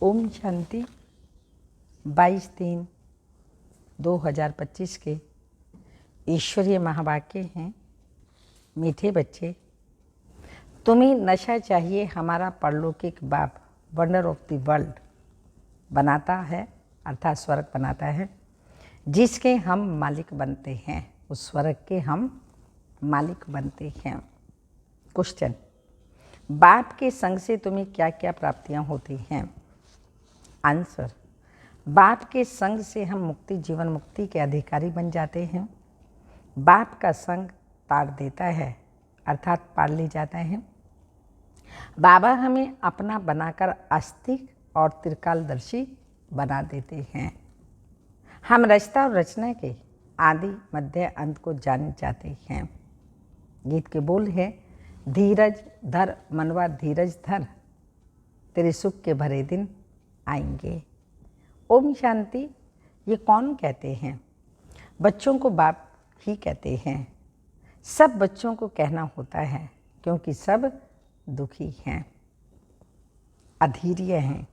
ओम शांति। 22/3/2025 के ईश्वरीय महावाक्य हैं। मीठे बच्चे, तुम्हें नशा चाहिए हमारा परलौकिक बाप वंडर ऑफ द वर्ल्ड बनाता है, अर्थात स्वर्ग बनाता है, जिसके हम मालिक बनते हैं। उस स्वर्ग के हम मालिक बनते हैं। क्वेश्चन, बाप के संग से तुम्हें क्या क्या प्राप्तियां होती हैं? आंसर, बाप के संग से हम मुक्ति, जीवन मुक्ति के अधिकारी बन जाते हैं। बाप का संग तार देता है, अर्थात पार ले जाता है। बाबा हमें अपना बनाकर आस्तिक और त्रिकालदर्शी बना देते हैं। हम रचना और रचना के आदि मध्य अंत को जान जाते हैं। गीत के बोल है, धीरज धर मनवा धीरज धर, तेरे सुख के भरे दिन आएंगे। ओम शांति। ये कौन कहते हैं? बच्चों को बाप ही कहते हैं। सब बच्चों को कहना होता है, क्योंकि सब दुखी हैं, अधीर्य हैं।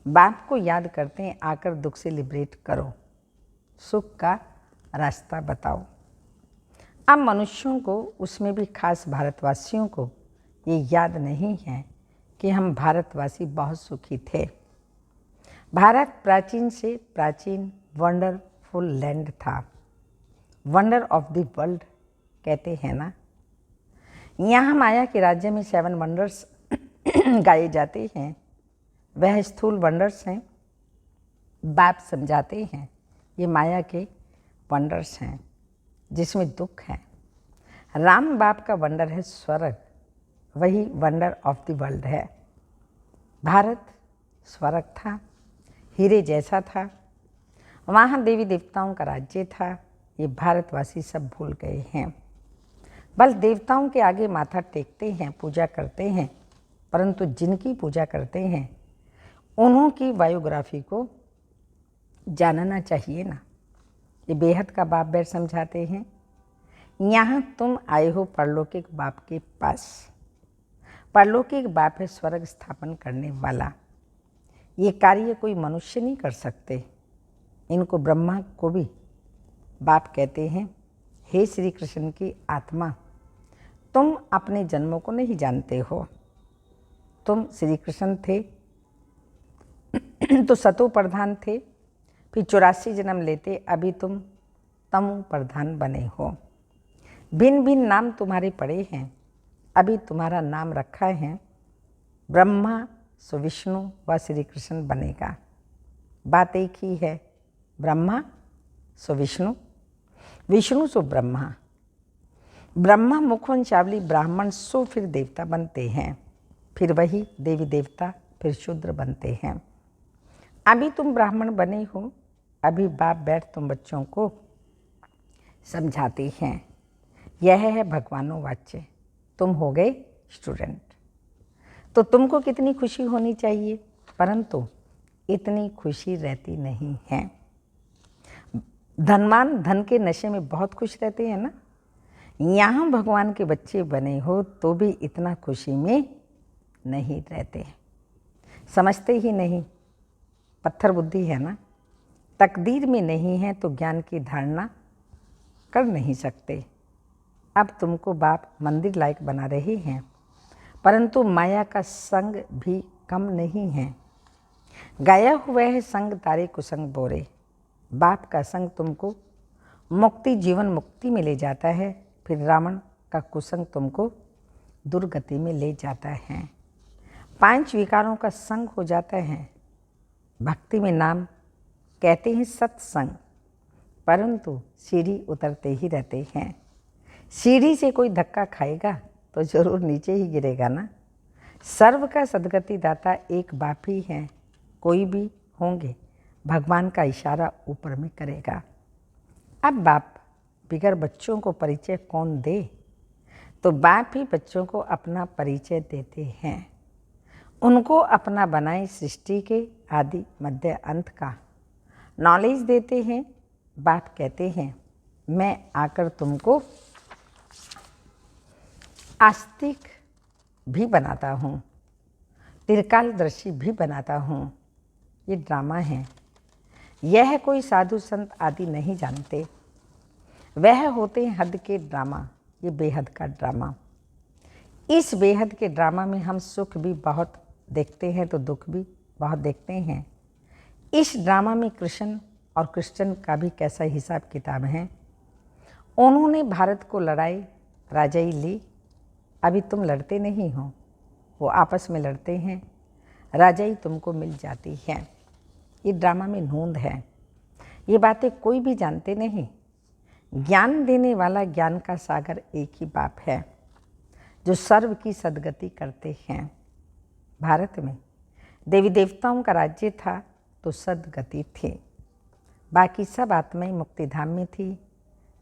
बाप को याद करते हैं, आकर दुख से लिबरेट करो, सुख का रास्ता बताओ। अब मनुष्यों को, उसमें भी खास भारतवासियों को, ये याद नहीं है कि हम भारतवासी बहुत सुखी थे। भारत प्राचीन से प्राचीन वंडरफुल लैंड था। वंडर ऑफ द वर्ल्ड कहते हैं ना। यहाँ माया के राज्य में 7 वंडर्स गाए जाते हैं। वह स्थूल वंडर्स हैं। बाप समझाते हैं ये माया के वंडर्स हैं, जिसमें दुख है। राम बाप का वंडर है स्वर्ग, वही वंडर ऑफ द वर्ल्ड है। भारत स्वर्ग था, हीरे जैसा था। वहाँ देवी देवताओं का राज्य था। ये भारतवासी सब भूल गए हैं। बल देवताओं के आगे माथा टेकते हैं, पूजा करते हैं, परंतु जिनकी पूजा करते हैं उन्हों की बायोग्राफी को जानना चाहिए ना। ये बेहद का बाप बैठ समझाते हैं, यहाँ तुम आए हो परलौकिक बाप के पास। परलौकिक बाप है स्वर्ग स्थापन करने वाला। ये कार्य कोई मनुष्य नहीं कर सकते। इनको ब्रह्मा को भी बाप कहते हैं। हे श्री कृष्ण की आत्मा, तुम अपने जन्मों को नहीं जानते हो। तुम श्री कृष्ण थे तो सतो प्रधान थे, फिर 84 जन्म लेते, अभी तुम तमो प्रधान बने हो। भिन्न भिन्न नाम तुम्हारे पड़े हैं, अभी तुम्हारा नाम रखा है ब्रह्मा सो विष्णु व श्री कृष्ण बनेगा। बात एक ही है, ब्रह्मा सो विष्णु, विष्णु सो ब्रह्मा। ब्रह्मा मुखवंशावली ब्राह्मण सो फिर देवता बनते हैं, फिर वही देवी देवता फिर शूद्र बनते हैं। अभी तुम ब्राह्मण बने हो। अभी बाप बैठ तुम बच्चों को समझाते हैं। यह है भगवानों वाच्य। तुम हो गए स्टूडेंट, तो तुमको कितनी खुशी होनी चाहिए, परंतु इतनी खुशी रहती नहीं है। धनवान धन के नशे में बहुत खुश रहते हैं ना। यहाँ भगवान के बच्चे बने हो तो भी इतना खुशी में नहीं रहते, समझते ही नहीं। पत्थर बुद्धि है ना। तकदीर में नहीं है तो ज्ञान की धारणा कर नहीं सकते। अब तुमको बाप मंदिर लायक बना रहे हैं, परंतु माया का संग भी कम नहीं है। गाया हुआ है संग तारे कुसंग बोरे। बाप का संग तुमको मुक्ति, जीवन मुक्ति में ले जाता है, फिर रावण का कुसंग तुमको दुर्गति में ले जाता है। 5 विकारों का संग हो जाता है। भक्ति में नाम कहते हैं सत्संग, परंतु सीढ़ी उतरते ही रहते हैं। सीढ़ी से कोई धक्का खाएगा तो जरूर नीचे ही गिरेगा ना। सर्व का सदगति दाता एक बाप ही है। कोई भी होंगे, भगवान का इशारा ऊपर में करेगा। अब बाप बिगर बच्चों को परिचय कौन दे? तो बाप ही बच्चों को अपना परिचय देते हैं। उनको अपना बनाए सृष्टि के आदि मध्य अंत का नॉलेज देते हैं। बाप कहते हैं, मैं आकर तुमको आस्तिक भी बनाता हूँ। त्रिकालदर्शी भी बनाता हूँ। ये ड्रामा है। यह कोई साधु संत आदि नहीं जानते। वह होते हैं हद के ड्रामा। ये बेहद का ड्रामा। इस बेहद के ड्रामा में हम सुख भी बहुत देखते हैं तो दुख भी बहुत देखते हैं। इस ड्रामा में कृष्ण और क्रिश्चियन का भी कैसा हिसाब किताब है। उन्होंने भारत को लड़ाई राजाई ली, अभी तुम लड़ते नहीं हो। वो आपस में लड़ते हैं, राजाई तुमको मिल जाती है। ये ड्रामा में नूंद है। ये बातें कोई भी जानते नहीं। ज्ञान देने वाला ज्ञान का सागर एक ही बाप है जो सर्व की सद्गति करते हैं। भारत में देवी देवताओं का राज्य था तो सद्गति थी। बाकी सब आत्माएं मुक्तिधाम में थी।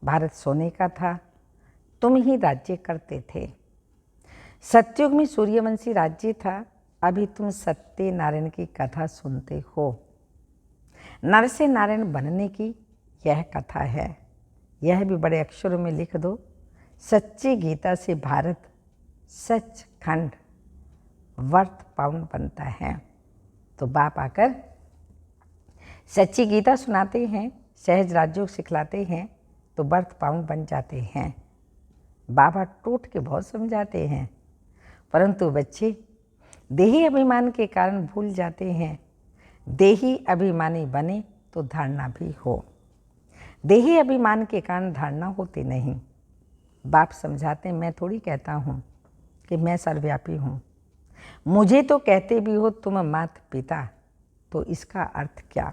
भारत सोने का था, तुम ही राज्य करते थे। सतयुग में सूर्यवंशी राज्य था, अभी तुम सत्य नारायण की कथा सुनते हो। नर से नारायण बनने की यह कथा है। यह भी बड़े अक्षरों में लिख दो। सच्ची गीता से भारत सचखंड वर्थ पाउंड बनता है। तो बाप आकर सच्ची गीता सुनाते हैं, सहज राजयोग सिखलाते हैं तो बर्थ पाउंड बन जाते हैं। बाबा टूट के बहुत समझाते हैं, परंतु बच्चे देही अभिमान के कारण भूल जाते हैं। देही अभिमानी बने तो धारणा भी हो। देही अभिमान के कारण धारणा होती नहीं। बाप समझाते, मैं थोड़ी कहता हूँ कि मैं सर्वव्यापी हूँ। मुझे तो कहते भी हो तुम माता पिता, तो इसका अर्थ क्या?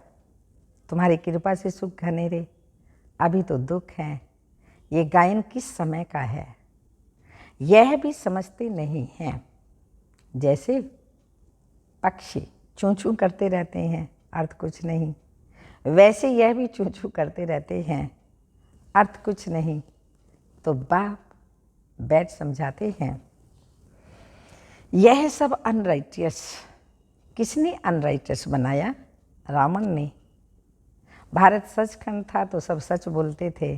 तुम्हारी कृपा से सुख घनेरे, अभी तो दुख है। ये गायन किस समय का है यह भी समझते नहीं हैं। जैसे पक्षी चूं चूं करते रहते हैं, अर्थ कुछ नहीं, वैसे यह भी चूं चूं करते रहते हैं, अर्थ कुछ नहीं। तो बाप बैठ समझाते हैं, यह सब अनराइटियस। किसने अनराइटियस बनाया? रावण ने। भारत सचखंड था तो सब सच बोलते थे।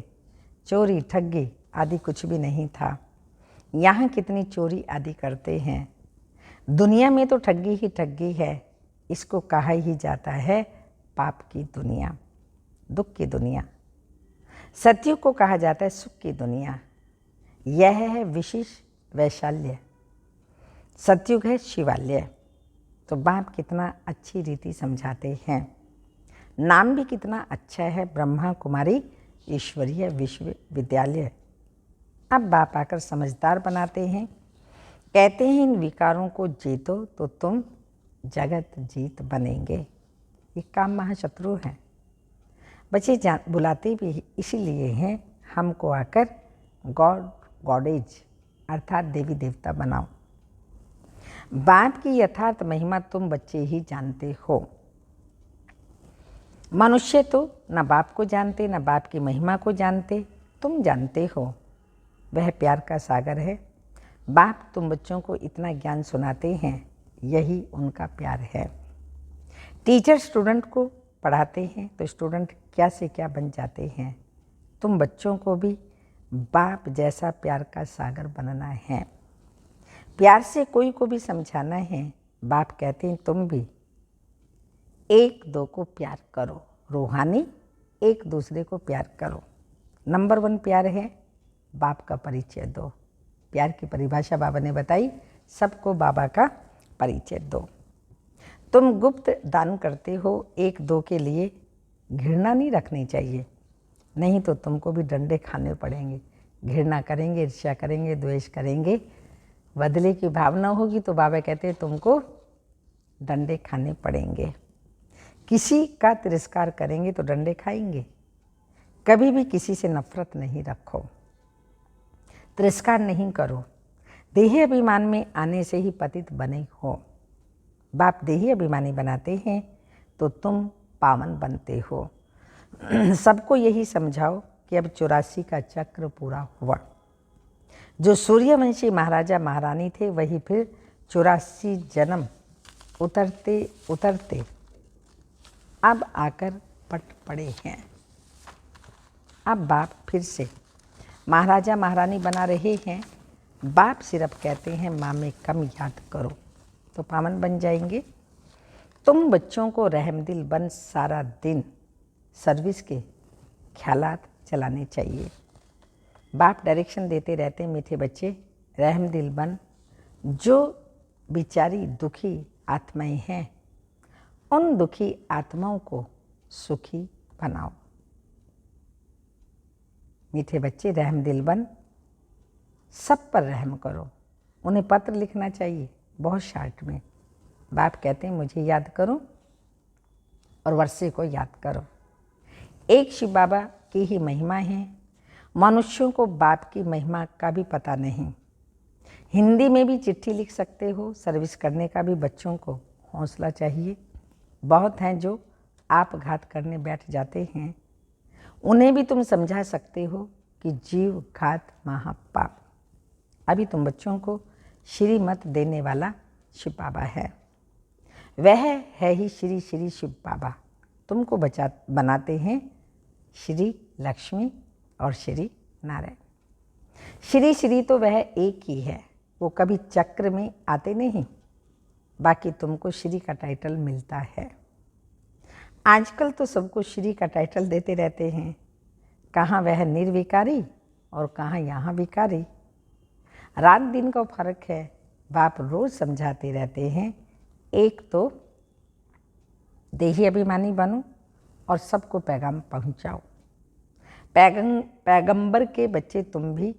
चोरी ठगी आदि कुछ भी नहीं था। यहाँ कितनी चोरी आदि करते हैं। दुनिया में तो ठगी ही ठगी है। इसको कहा ही जाता है पाप की दुनिया, दुख की दुनिया। सतयुग को कहा जाता है सुख की दुनिया। यह है विशेष वैशाल्य। सतयुग है शिवालय। तो बाप कितना अच्छी रीति समझाते हैं। नाम भी कितना अच्छा है, ब्रह्मा कुमारी ईश्वरीय विश्वविद्यालय। अब बाप आकर समझदार बनाते हैं, कहते हैं इन विकारों को जीतो तो तुम जगत जीत बनेंगे। ये काम महाशत्रु हैं। बच्चे बुलाते भी इसीलिए हैं, हमको आकर गॉड गॉडेज अर्थात देवी देवता बनाओ। बाप की यथार्थ महिमा तुम बच्चे ही जानते हो। मनुष्य तो न बाप को जानते, न बाप की महिमा को जानते। तुम जानते हो, वह प्यार का सागर है। बाप तुम बच्चों को इतना ज्ञान सुनाते हैं, यही उनका प्यार है। टीचर स्टूडेंट को पढ़ाते हैं तो स्टूडेंट क्या से क्या बन जाते हैं। तुम बच्चों को भी बाप जैसा प्यार का सागर बनना है। प्यार से कोई को भी समझाना है। बाप कहते हैं तुम भी एक दो को प्यार करो। रूहानी एक दूसरे को प्यार करो। नंबर 1 प्यार है, बाप का परिचय दो। प्यार की परिभाषा बाबा ने बताई, सबको बाबा का परिचय दो। तुम गुप्त दान करते हो, एक दो के लिए घृणा नहीं रखनी चाहिए, नहीं तो तुमको भी डंडे खाने पड़ेंगे। घृणा करेंगे, ईर्ष्या करेंगे, द्वेष करेंगे, बदले की भावना होगी तो बाबा कहते हैं तुमको डंडे खाने पड़ेंगे। किसी का तिरस्कार करेंगे तो डंडे खाएंगे। कभी भी किसी से नफरत नहीं रखो, तिरस्कार नहीं करो। देही अभिमान में आने से ही पतित बने हो। बाप देही अभिमानी बनाते हैं तो तुम पावन बनते हो। सबको यही समझाओ कि अब 84 का चक्र पूरा हुआ। जो सूर्यवंशी महाराजा महारानी थे वही फिर 84 जन्म उतरते उतरते अब आकर पट पड़े हैं। अब बाप फिर से महाराजा महारानी बना रहे हैं। बाप सिर्फ कहते हैं माँ में कम याद करो। तो पावन बन जाएंगे। तुम बच्चों को रहमदिल बन सारा दिन सर्विस के ख्यालात चलाने चाहिए। बाप डायरेक्शन देते रहते हैं, मीठे बच्चे रहमदिल बन, जो बेचारी दुखी आत्माएं हैं उन दुखी आत्माओं को सुखी बनाओ। मीठे बच्चे रहमदिल बन, सब पर रहम करो। उन्हें पत्र लिखना चाहिए बहुत शार्ट में। बाप कहते हैं मुझे याद करो और वर्षे को याद करो। एक शिव बाबा की ही महिमा है, मनुष्यों को बाप की महिमा का भी पता नहीं। हिंदी में भी चिट्ठी लिख सकते हो। सर्विस करने का भी बच्चों को हौसला चाहिए। बहुत हैं जो आपघात करने बैठ जाते हैं, उन्हें भी तुम समझा सकते हो कि जीव घात महापाप। अभी तुम बच्चों को श्रीमत देने वाला शिव बाबा है। वह है ही श्री श्री शिव बाबा। तुमको बनाते हैं श्री लक्ष्मी और श्री नारायण। श्री श्री तो वह एक ही है, वो कभी चक्र में आते नहीं, बाकी तुमको श्री का टाइटल मिलता है। आजकल तो सबको श्री का टाइटल देते रहते हैं, कहाँ वह निर्विकारी और कहाँ यहाँ विकारी। रात दिन का फर्क है। बाप रोज समझाते रहते हैं, एक तो देही अभिमानी बनो और सबको पैगाम पहुँचाओ। पैगंबर के बच्चे तुम भी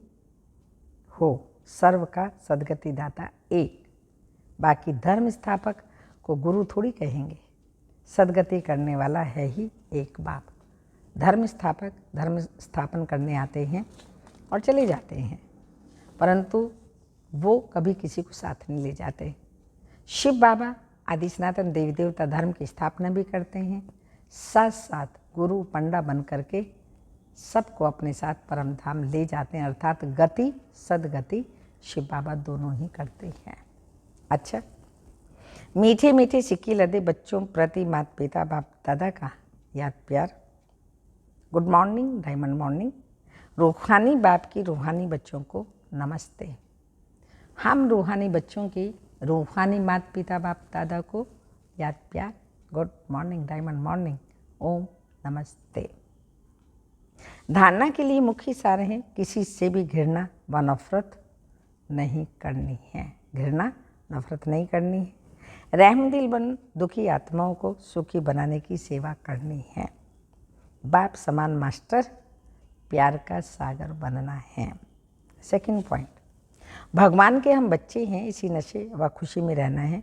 हो, सर्व का सदगति दाता एक। बाकी धर्म स्थापक को गुरु थोड़ी कहेंगे, सदगति करने वाला है ही एक बाप। धर्म स्थापक धर्म स्थापन करने आते हैं और चले जाते हैं, परंतु वो कभी किसी को साथ नहीं ले जाते। शिव बाबा आदि सनातन देवी देवता धर्म की स्थापना भी करते हैं, साथ साथ गुरु पंडा बन करके सबको अपने साथ परम धाम ले जाते हैं। अर्थात गति सदगति शिव बाबा दोनों ही करते हैं। अच्छा, मीठे मीठे सिक्की लदे बच्चों प्रति माता पिता बाप दादा का याद प्यार। Good morning, diamond morning. रूहानी बाप की रूहानी बच्चों को नमस्ते। हम रूहानी बच्चों की रूहानी माता पिता बाप दादा को याद प्यार। गुड मॉर्निंग, डायमंड मॉर्निंग, ओम नमस्ते। धारणा के लिए मुख्य सार है, किसी से भी घृणा व नफरत नहीं करनी है। घृणा नफरत नहीं करनी है। रहमदिल बन दुखी आत्माओं को सुखी बनाने की सेवा करनी है। बाप समान मास्टर, प्यार का सागर बनना है। सेकंड पॉइंट, भगवान के हम बच्चे हैं, इसी नशे व खुशी में रहना है।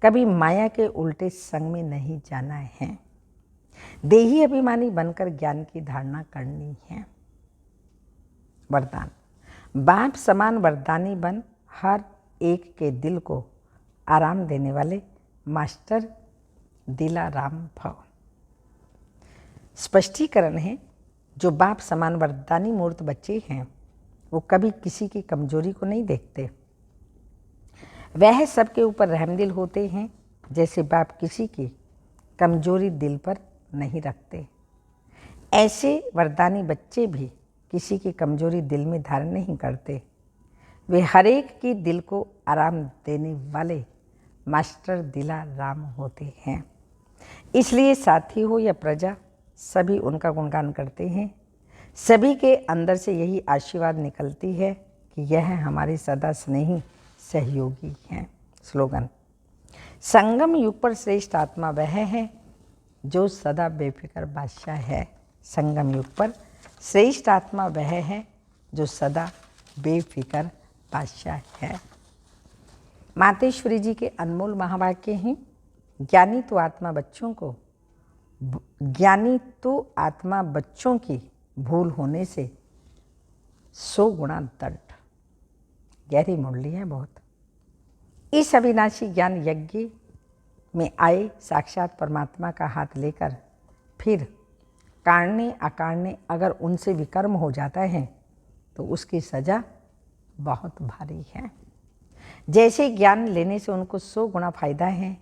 कभी माया के उल्टे संग में नहीं जाना है। देही अभिमानी बनकर ज्ञान की धारणा करनी है। वरदान, बाप समान वरदानी बन हर एक के दिल को आराम देने वाले मास्टर दिलाराम भव। स्पष्टीकरण है, जो बाप समान वरदानी मूर्त बच्चे हैं वो कभी किसी की कमजोरी को नहीं देखते। वह सबके ऊपर रहमदिल होते हैं, जैसे बाप किसी की कमजोरी दिल पर नहीं रखते। ऐसे वरदानी बच्चे भी किसी की कमजोरी दिल में धारण नहीं करते। वे हर एक की दिल को आराम देने वाले मास्टर दिलाराम होते हैं। इसलिए साथी हो या प्रजा, सभी उनका गुणगान करते हैं। सभी के अंदर से यही आशीर्वाद निकलती है कि यह हमारे सदा स्नेही सहयोगी हैं। स्लोगन, संगम युग पर श्रेष्ठ आत्मा वह है जो सदा बेफिक्र बादशाह है। संगम युग पर श्रेष्ठ आत्मा वह है जो सदा बेफिक्र बादशाह है। मातेश्वरी जी के अनमोल महावाक्य हैं, ज्ञानी तो आत्मा बच्चों की भूल होने से 100 गुना दंड। गहरी मुरली है बहुत। इस अविनाशी ज्ञान यज्ञ में आए साक्षात परमात्मा का हाथ लेकर फिर काढ़ने अकाढ़ने अगर उनसे विकर्म हो जाता है तो उसकी सज़ा बहुत भारी है। जैसे ज्ञान लेने से उनको 100 गुना फायदा है,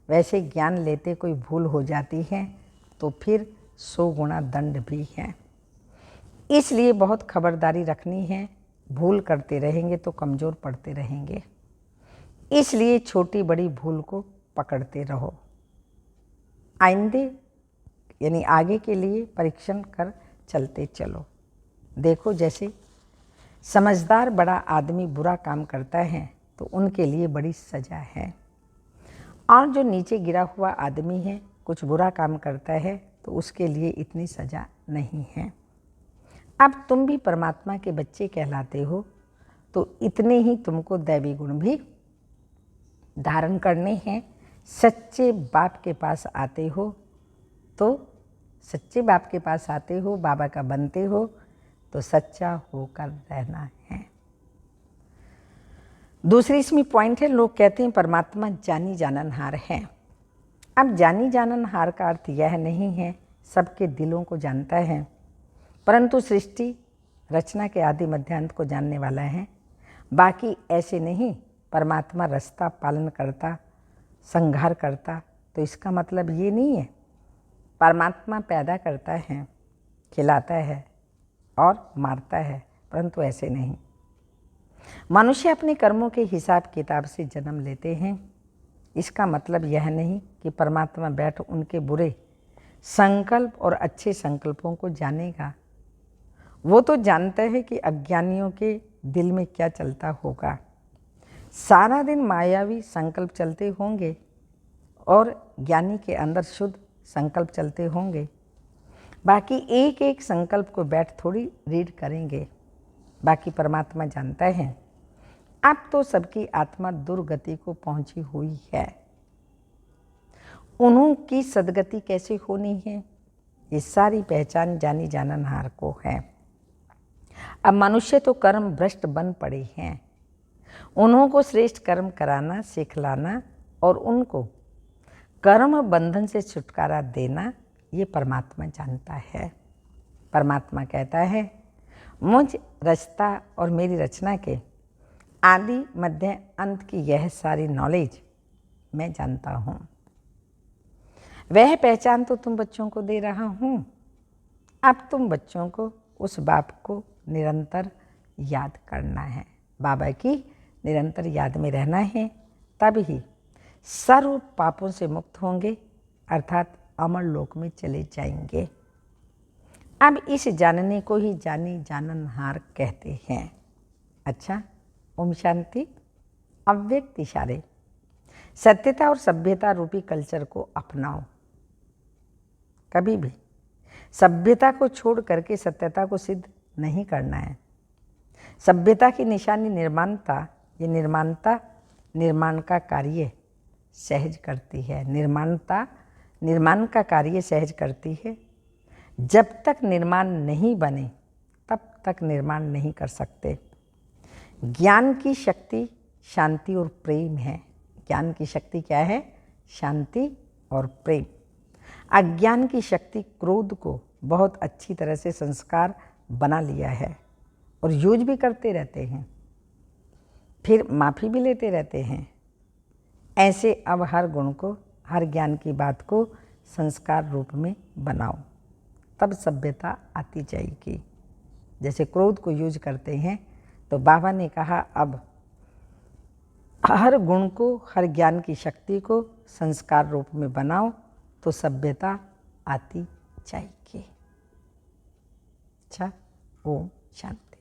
वैसे ज्ञान लेते कोई भूल हो जाती है तो फिर 100 गुना दंड भी है। इसलिए बहुत खबरदारी रखनी है। भूल करते रहेंगे तो कमज़ोर पड़ते रहेंगे। इसलिए छोटी बड़ी भूल को पकड़ते रहो। आइंदे यानी आगे के लिए परीक्षण कर चलते चलो। देखो, जैसे समझदार बड़ा आदमी बुरा काम करता है तो उनके लिए बड़ी सज़ा है, और जो नीचे गिरा हुआ आदमी है कुछ बुरा काम करता है तो उसके लिए इतनी सज़ा नहीं है। अब तुम भी परमात्मा के बच्चे कहलाते हो तो इतने ही तुमको दैवी गुण भी धारण करने हैं। सच्चे बाप के पास आते हो तो सच्चे बाप के पास आते हो, बाबा का बनते हो तो सच्चा होकर रहना है। दूसरी इसमें पॉइंट है, लोग कहते हैं परमात्मा जानी जाननहार है। अब जानी जाननहार का अर्थ यह नहीं है सबके दिलों को जानता है, परंतु सृष्टि रचना के आदि मध्यांत को जानने वाला है। बाकी ऐसे नहीं, परमात्मा रास्ता पालन करता, संहार करता, तो इसका मतलब ये नहीं है परमात्मा पैदा करता है, खिलाता है और मारता है, परंतु ऐसे नहीं। मनुष्य अपने कर्मों के हिसाब किताब से जन्म लेते हैं। इसका मतलब यह नहीं कि परमात्मा बैठ उनके बुरे संकल्प और अच्छे संकल्पों को जानेगा। वो तो जानता है कि अज्ञानियों के दिल में क्या चलता होगा। सारा दिन मायावी संकल्प चलते होंगे और ज्ञानी के अंदर शुद्ध संकल्प चलते होंगे। बाकी एक एक संकल्प को बैठ थोड़ी रीड करेंगे, बाकी परमात्मा जानता है। अब तो सबकी आत्मा दुर्गति को पहुंची हुई है, उन्हों की सदगति कैसे होनी है, ये सारी पहचान जानी जाननहार को है। अब मनुष्य तो कर्म भ्रष्ट बन पड़े हैं, उन्हों को श्रेष्ठ कर्म कराना, सिखलाना और उनको कर्म बंधन से छुटकारा देना, ये परमात्मा जानता है। परमात्मा कहता है, मुझ रचता और मेरी रचना के आदि मध्य अंत की यह सारी नॉलेज मैं जानता हूँ। वह पहचान तो तुम बच्चों को दे रहा हूँ। अब तुम बच्चों को उस बाप को निरंतर याद करना है, बाबा की निरंतर याद में रहना है, तब ही सर्व पापों से मुक्त होंगे, अर्थात अमर लोक में चले जाएंगे। अब इस जानने को ही जानी जाननहार कहते हैं। अच्छा, ओम शांति। अव्यक्त इशारे। सत्यता और सभ्यता रूपी कल्चर को अपनाओ। कभी भी सभ्यता को छोड़ करके सत्यता को सिद्ध नहीं करना है। सभ्यता की निशानी निर्माणता, ये निर्माणता निर्माण का कार्य सहज करती है। निर्माणता निर्माण का कार्य सहज करती है। जब तक निर्माण नहीं बने तब तक निर्माण नहीं कर सकते। ज्ञान की शक्ति शांति और प्रेम है। ज्ञान की शक्ति क्या है? शांति और प्रेम। अज्ञान की शक्ति क्रोध को बहुत अच्छी तरह से संस्कार बना लिया है और यूज भी करते रहते हैं, फिर माफ़ी भी लेते रहते हैं। ऐसे अब हर गुण को, हर ज्ञान की बात को संस्कार रूप में बनाओ, तब सभ्यता आती जाएगी। जैसे क्रोध को यूज करते हैं तो बाबा ने कहा अब हर गुण को, हर ज्ञान की शक्ति को संस्कार रूप में बनाओ तो सभ्यता आती जाएगी। अच्छा, ओम शांति।